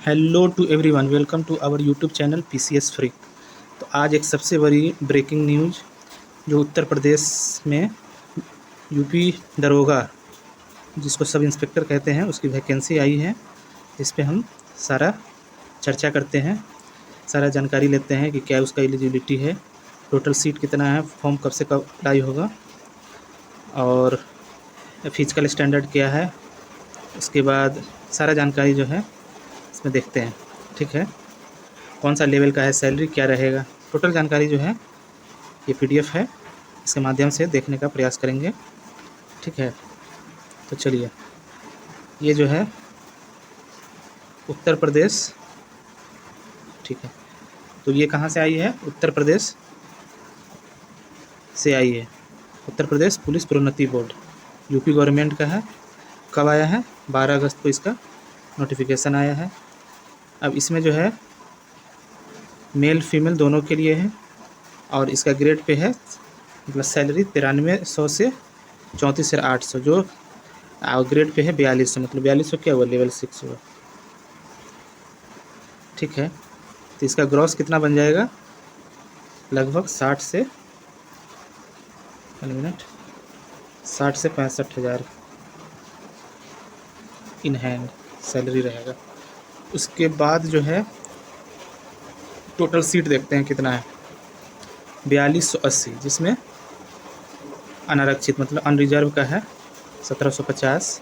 Hello to everyone, welcome to our YouTube channel PCS free. तो आज एक सबसे बड़ी ब्रेकिंग न्यूज़ जो उत्तर प्रदेश में यूपी दरोगा जिसको सब इंस्पेक्टर कहते हैं उसकी वैकेंसी आई है। इस पे हम सारा चर्चा करते हैं, सारा जानकारी लेते हैं कि क्या उसका एलिजिबिलिटी है, टोटल सीट कितना है, फॉर्म कब से कब अप्लाई होगा और फिजिकल स्टैंडर्ड क्या है। उसके बाद सारा जानकारी जो है इसमें देखते हैं। ठीक है, कौन सा लेवल का है, सैलरी क्या रहेगा, टोटल जानकारी जो है ये पीडीएफ है, इसके माध्यम से देखने का प्रयास करेंगे। ठीक है, तो चलिए, ये जो है उत्तर प्रदेश। ठीक है, तो ये कहाँ से आई है? उत्तर प्रदेश से आई है। उत्तर प्रदेश पुलिस प्रोन्नति बोर्ड यूपी गवर्नमेंट का है। कब आया है? 12 अगस्त को इसका नोटिफिकेशन आया है। अब इसमें जो है मेल फीमेल दोनों के लिए है और इसका ग्रेड पे है, मतलब सैलरी 9300 से 34,800, जो ग्रेड पे है 4200, मतलब 4200 क्या हुआ, लेवल 6 हुआ। ठीक है, तो इसका ग्रॉस कितना बन जाएगा? लगभग 60 से 65,000 इन हैंड सैलरी रहेगा। उसके बाद जो है टोटल सीट देखते हैं कितना है। 4280, जिसमें अनारक्षित मतलब अनरिजर्व का है 1750,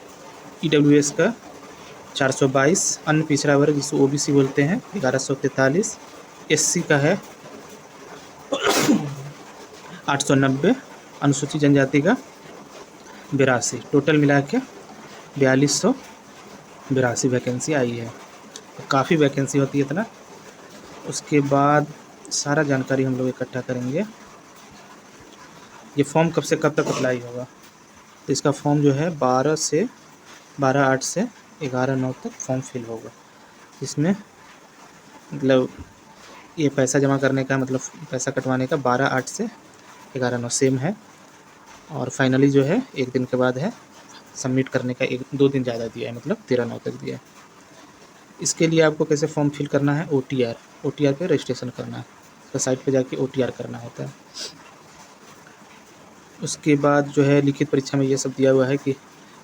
ईडब्ल्यूएस का 422, अन्य पिछड़ा वर्ग जिसको ओबीसी बोलते हैं 1143, एससी का है 890, अनुसूचित जनजाति का 82। टोटल मिला के 4282 वैकेंसी आई है। तो काफ़ी वैकेंसी होती है इतना। उसके बाद सारा जानकारी हम लोग इकट्ठा करेंगे। ये फॉर्म कब से कब तक अप्लाई होगा? तो इसका फॉर्म जो है 12/8 से 11/9 तक फॉर्म फिल होगा। इसमें मतलब ये पैसा जमा करने का, मतलब पैसा कटवाने का 12/8 से 11/9 सेम है। और फाइनली जो है 1 दिन के बाद है, सबमिट करने का 1-2 दिन ज़्यादा दिया है, मतलब 13/9 तक दिया है। इसके लिए आपको कैसे फॉर्म फिल करना है? OTR पे रजिस्ट्रेशन करना है, तो साइट पे जाके OTR करना होता है। उसके बाद जो है लिखित परीक्षा में ये सब दिया हुआ है कि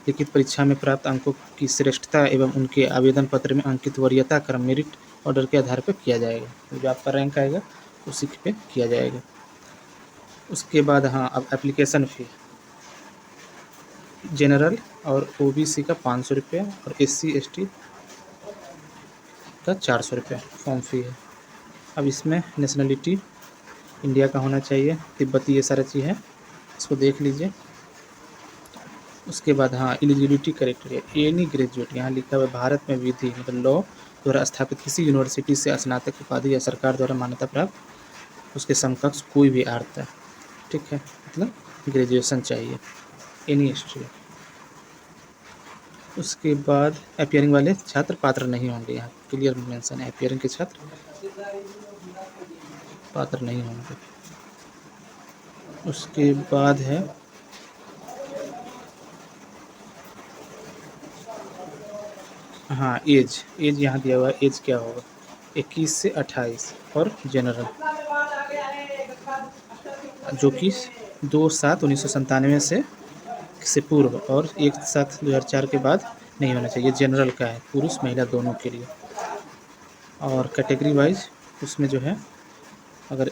लिखित परीक्षा में प्राप्त अंकों की श्रेष्ठता एवं उनके आवेदन पत्र में अंकित वरीयता क्रम मेरिट ऑर्डर के आधार पर किया जाएगा। तो जो आपका रैंक आएगा उसी पे किया जाएगा। उसके बाद हाँ, अब एप्लीकेशन फ़ी जनरल और OBC का 500 रुपये और SC ST का 400 रुपये फॉर्म फ़ी है। अब इसमें नेशनलिटी इंडिया का होना चाहिए, तिब्बती, ये सारा चीज़ है, इसको देख लीजिए। उसके बाद हाँ, एलिजिबिलिटी क्राइटेरिया, एनी ग्रेजुएट, यहाँ लिखा हुआ है भारत में विधि मतलब लॉ द्वारा स्थापित किसी यूनिवर्सिटी से स्नातक उपाधि या सरकार द्वारा मान्यता प्राप्त उसके समकक्ष कोई भी अर्हता है। ठीक है, मतलब ग्रेजुएशन चाहिए, एनी स्ट्रीम। उसके बाद अपियरिंग वाले छात्र पात्र नहीं होंगे, यहाँ क्लियर मेंशन है, अपियरिंग के छात्र पात्र नहीं होंगे। उसके बाद है हाँ, एज यहाँ दिया हुआ है, एज क्या होगा? 21 से 28 और जनरल, जो कि 2/7/1997 से पूर्व और 1/7/2004 के बाद नहीं होना चाहिए। जनरल का है, पुरुष महिला दोनों के लिए। और कैटेगरी वाइज उसमें जो है अगर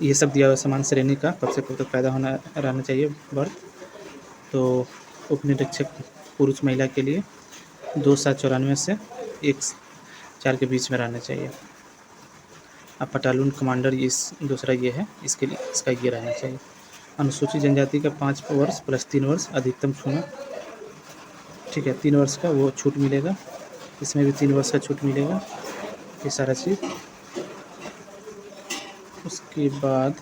ये सब दिया हुआ समान श्रेणी का कब से कब तक पैदा होना रहना चाहिए बर्थ, तो उपनिरीक्षक पुरुष महिला के लिए 2/7/94 से 1/4 के बीच में रहना चाहिए। अब पटालून कमांडर इस दूसरा ये है, इसके लिए इसका ये रहना चाहिए। अनुसूचित जनजाति का 5 वर्ष प्लस 3 वर्ष अधिकतम छूना। ठीक है, 3 वर्ष का वो छूट मिलेगा, इसमें भी 3 वर्ष का छूट मिलेगा, ये सारा चीज़। उसके बाद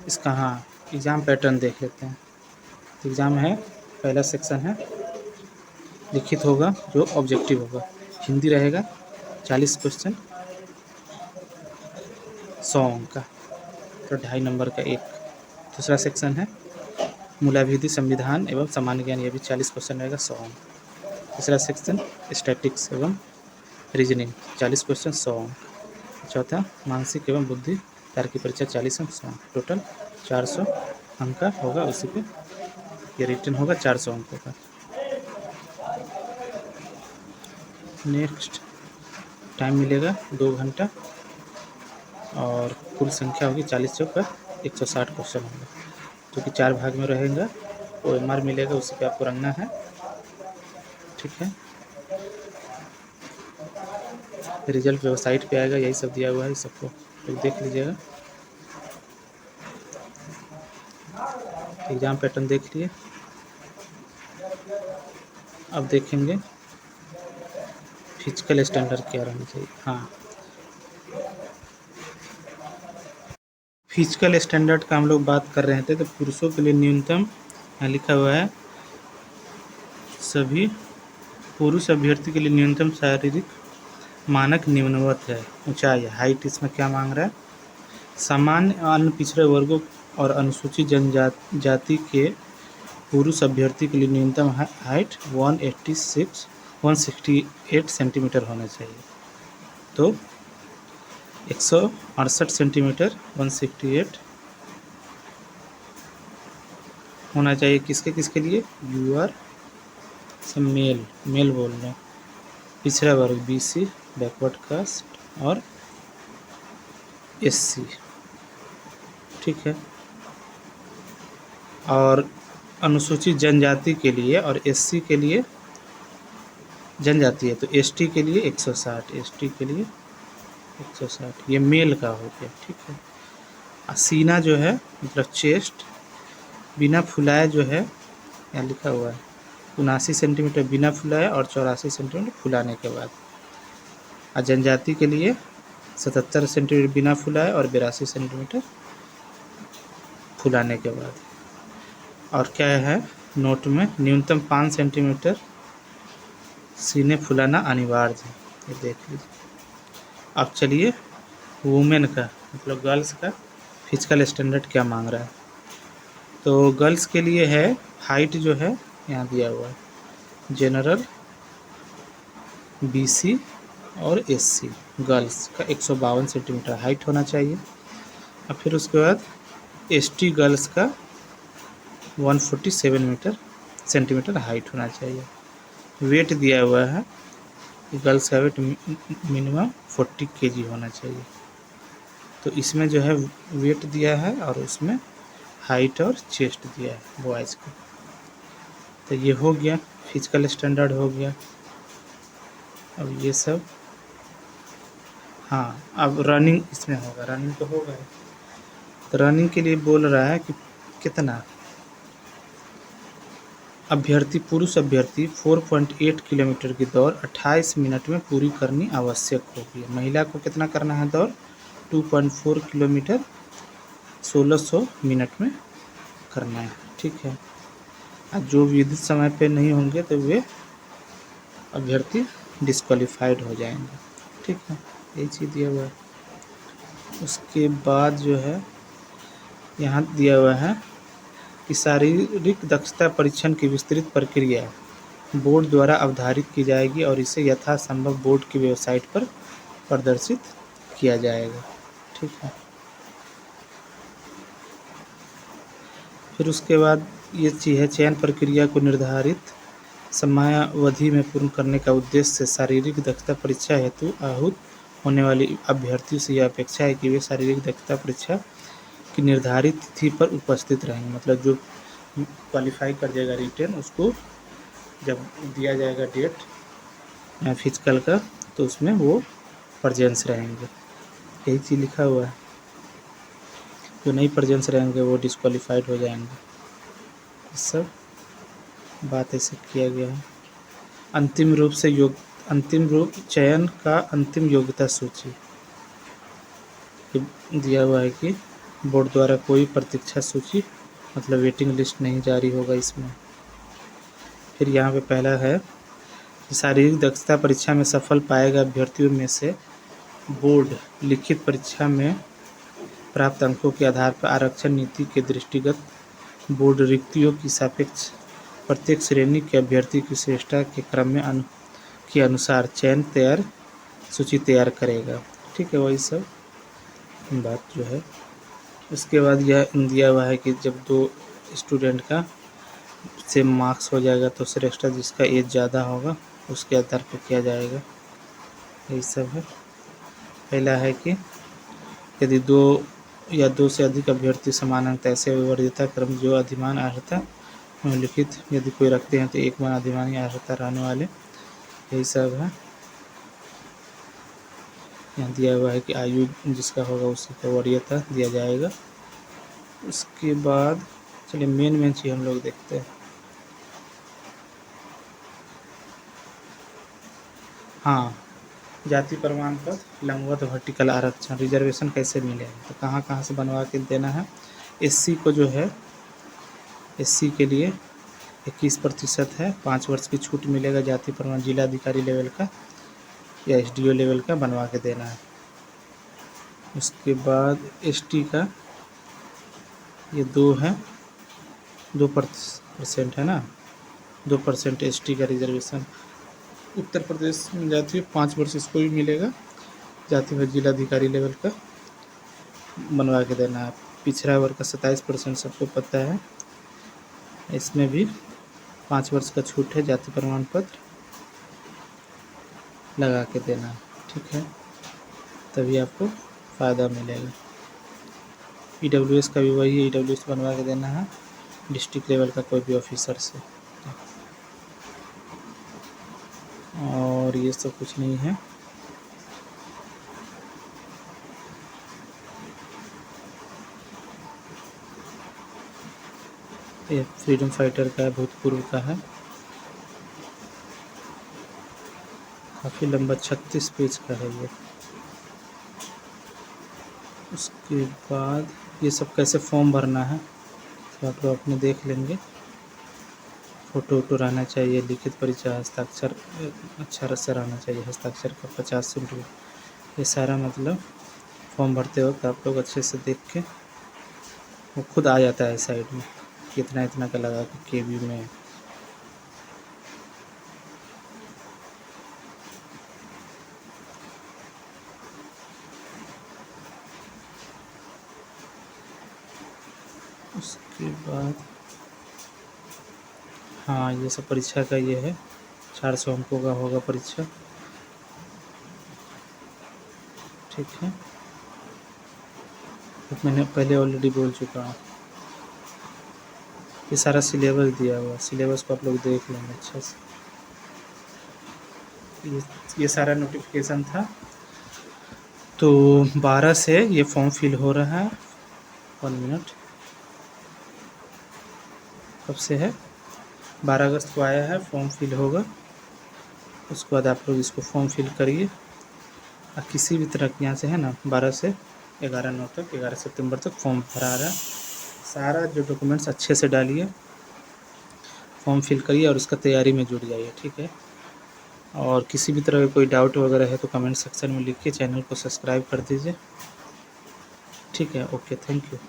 इसका हाँ, एग्ज़ाम पैटर्न देख लेते हैं। एग्ज़ाम है, पहला सेक्शन है लिखित होगा जो ऑब्जेक्टिव होगा, हिंदी रहेगा 40 क्वेश्चन 100 अंक का। तो 2.5 नंबर का एक। दूसरा सेक्शन है मूलाभिधि, संविधान एवं सामान्य ज्ञान, ये भी 40 क्वेश्चन रहेगा, 100 अंक। तीसरा सेक्शन स्टैटिक्स एवं रीजनिंग, 40 क्वेश्चन, 100 अंक। चौथा मानसिक एवं बुद्धि तर्क की परीक्षा, 40 अंक, 100 अंक। टोटल 400 अंक का होगा। उसी पे ये रिटर्न होगा 400 अंकों का। नेक्स्ट टाइम मिलेगा 2 घंटा और कुल संख्या होगी 40 चौक का 160 क्वेश्चन होंगे, जो कि 4 भाग में रहेगा। OMR मिलेगा, उसी पे आपको रखना है। ठीक है, रिजल्ट वेबसाइट पे आएगा, यही सब दिया हुआ है, इस सबको तो देख लीजिएगा। एग्ज़ाम पैटर्न देख लिए। अब देखेंगे फिजिकल स्टैंडर्ड क्या रहना चाहिए। हाँ, फिजिकल स्टैंडर्ड का हम लोग बात कर रहे थे, तो पुरुषों के लिए न्यूनतम यहाँ लिखा हुआ है, सभी पुरुष अभ्यर्थी के लिए न्यूनतम शारीरिक मानक निम्नवत है। ऊंचाई, हाइट इसमें क्या मांग रहा है, सामान्य अन्य पिछड़े वर्गों और अनुसूचित जनजाति के पुरुष अभ्यर्थी के लिए न्यूनतम हाइट 168 सेंटीमीटर होना चाहिए। तो 168 सेंटीमीटर 168 होना चाहिए। किसके किसके लिए, यू आर सब मेल बोल रहे हैं, पिछड़ा वर्ग BC, बैकवर्ड कास्ट और SC। ठीक है, और अनुसूचित जनजाति के लिए और SC के लिए जनजाति है, तो ST के लिए 160, ST के लिए 160, ये मेल का हो गया। ठीक है, सीना जो है मतलब चेस्ट बिना फुलाए जो है, यहाँ लिखा हुआ है 79 सेंटीमीटर बिना फुलाए और 84 सेंटीमीटर फुलाने के बाद। और जनजाति के लिए 77 सेंटीमीटर बिना फुलाए और 82 सेंटीमीटर फुलाने के बाद। और क्या है नोट में, न्यूनतम 5 सेंटीमीटर सीने फुलाना अनिवार्य है, ये देख लीजिए। अब चलिए वुमेन का मतलब गर्ल्स का फिजिकल स्टैंडर्ड क्या मांग रहा है। तो गर्ल्स के लिए है हाइट जो है यहाँ दिया हुआ है, जनरल BC और SC गर्ल्स का 152 सेंटीमीटर हाइट होना चाहिए। और फिर उसके बाद ST गर्ल्स का 147 सेंटीमीटर हाइट होना चाहिए। वेट दिया हुआ है, गर्ल्स का वेट मिनिमम 40 kg होना चाहिए। तो इसमें जो है वेट दिया है और उसमें हाइट और चेस्ट दिया है बॉयज़ का। तो ये हो गया फिजिकल स्टैंडर्ड हो गया। अब ये सब, हाँ अब रनिंग इसमें होगा, रनिंग तो होगा। तो रनिंग के लिए बोल रहा है कि कितना अभ्यर्थी पुरुष अभ्यर्थी 4.8 किलोमीटर की दौड़ 28 मिनट में पूरी करनी आवश्यक होगी। महिला को कितना करना है दौड़, 2.4 किलोमीटर 1600 मिनट में करना है। ठीक है, जो विधित समय पे नहीं होंगे तो वे अभ्यर्थी डिस्क्वालीफाइड हो जाएंगे। ठीक है, यही चीज़ दिया हुआ है। उसके बाद जो है यहाँ दिया हुआ है कि शारीरिक दक्षता परीक्षण की विस्तृत प्रक्रिया बोर्ड द्वारा अवधारित की जाएगी और इसे यथासंभव बोर्ड की वेबसाइट पर प्रदर्शित किया जाएगा। ठीक है, फिर उसके बाद ये चीज़ है, चयन प्रक्रिया को निर्धारित समयावधि में पूर्ण करने का उद्देश्य से शारीरिक दक्षता परीक्षा हेतु आहूत होने वाले अभ्यर्थियों से यह अपेक्षा है कि वे शारीरिक दक्षता परीक्षा की निर्धारित तिथि पर उपस्थित रहेंगे। मतलब जो क्वालिफाई कर जाएगा रिटेन, उसको जब दिया जाएगा डेट फिजिकल का, तो उसमें वो प्रेजेंस रहेंगे। यही चीज़ लिखा हुआ है। जो नहीं प्रेजेंस रहेंगे वो डिस्क्वालीफाइड हो जाएंगे। सब बात ऐसे किया गया है। अंतिम रूप चयन का अंतिम योग्यता सूची दिया हुआ है कि बोर्ड द्वारा कोई प्रतीक्षा सूची मतलब वेटिंग लिस्ट नहीं जारी होगा इसमें। फिर यहाँ पे पहला है शारीरिक दक्षता परीक्षा में सफल पाएगा अभ्यर्थियों में से बोर्ड लिखित परीक्षा में प्राप्त अंकों के आधार पर आरक्षण नीति के दृष्टिगत बोर्ड रिक्तियों की सापेक्ष प्रत्येक श्रेणी के अभ्यर्थी की श्रेष्ठता के क्रम में के अनुसार सूची तैयार करेगा। ठीक है, वही सब बात जो है। उसके बाद यह दिया हुआ है कि जब 2 स्टूडेंट का सेम मार्क्स हो जाएगा तो श्रेष्ठता जिसका एज ज़्यादा होगा उसके आधार पर किया जाएगा। यही सब है। पहला है कि यदि 2 या 2 से अधिक अभ्यर्थी समान अंक ऐसे वरीयता क्रम जो अधिमान अर्हता निम्नलिखित यदि कोई रखते हैं तो एक बार अधिमानी अर्हता रहने वाले। यही सब है। यहाँ दिया हुआ है कि आयु जिसका होगा उसी का वरीयता दिया जाएगा। उसके बाद चलिए मेन चीज़ हम लोग देखते हैं। हाँ, जाति प्रमाण पत्र, लंबवत वर्टिकल आरक्षण, रिजर्वेशन कैसे मिलेगा तो कहाँ कहाँ से बनवा के देना है। एससी को जो है, एससी के लिए 21% है, 5 वर्ष की छूट मिलेगा। जाति प्रमाण जिलाधिकारी लेवल का या एसडीओ लेवल का बनवा के देना है। उसके बाद एसटी का ये 2% है ना, 2% एसटी का रिजर्वेशन उत्तर प्रदेश में जाती है। 5 वर्ष इसको भी मिलेगा। जाति में जिलाधिकारी लेवल का बनवा के देना है। पिछड़ा वर्ग का 27% सबको पता है, इसमें भी 5 वर्ष का छूट है। जाति प्रमाण पत्र लगा के देना है। ठीक है, तभी आपको फ़ायदा मिलेगा। ईडब्ल्यूएस का भी वही है, ईडब्ल्यूएस बनवा के देना है डिस्ट्रिक्ट लेवल का कोई भी ऑफिसर से। और ये सब कुछ नहीं है। ये फ्रीडम फाइटर का है, भूतपूर्व का है, काफ़ी लंबा 36 पेज का है ये। उसके बाद ये सब कैसे फॉर्म भरना है तो आप लोग अपने देख लेंगे। फ़ोटो वोटो रहना चाहिए, लिखित परिचय, हस्ताक्षर अक्षर से रहना चाहिए, हस्ताक्षर का 50 रुपये। ये सारा मतलब फॉर्म भरते वक्त आप लोग अच्छे से देख के, वो खुद आ जाता है साइड में कितना इतना का लगा के केबी में। उसके बाद हाँ, ये सब परीक्षा का ये है, 400 अंकों का होगा परीक्षा। ठीक है, तो मैंने पहले ऑलरेडी बोल चुका हूँ। ये सारा सिलेबस दिया हुआ है, सिलेबस को आप लोग देख लेंगे अच्छे से। ये सारा नोटिफिकेशन था। तो 12 से ये फॉर्म फिल हो रहा है। 1 मिनट, कब से है? 12 अगस्त को आया है, फॉर्म फिल होगा। उसके बाद आप लोग इसको फॉर्म फिल करिए और किसी भी तरह यहाँ से है ना 12 से 11/9 तक, 11 सितंबर तक फॉर्म भरा रहा है। सारा जो डॉक्यूमेंट्स अच्छे से डालिए, फॉर्म फिल करिए और उसका तैयारी में जुट जाइए। ठीक है, और किसी भी तरह का कोई डाउट वगैरह है तो कमेंट सेक्शन में लिखिए, चैनल को सब्सक्राइब कर दीजिए। ठीक है, ओके, थैंक यू।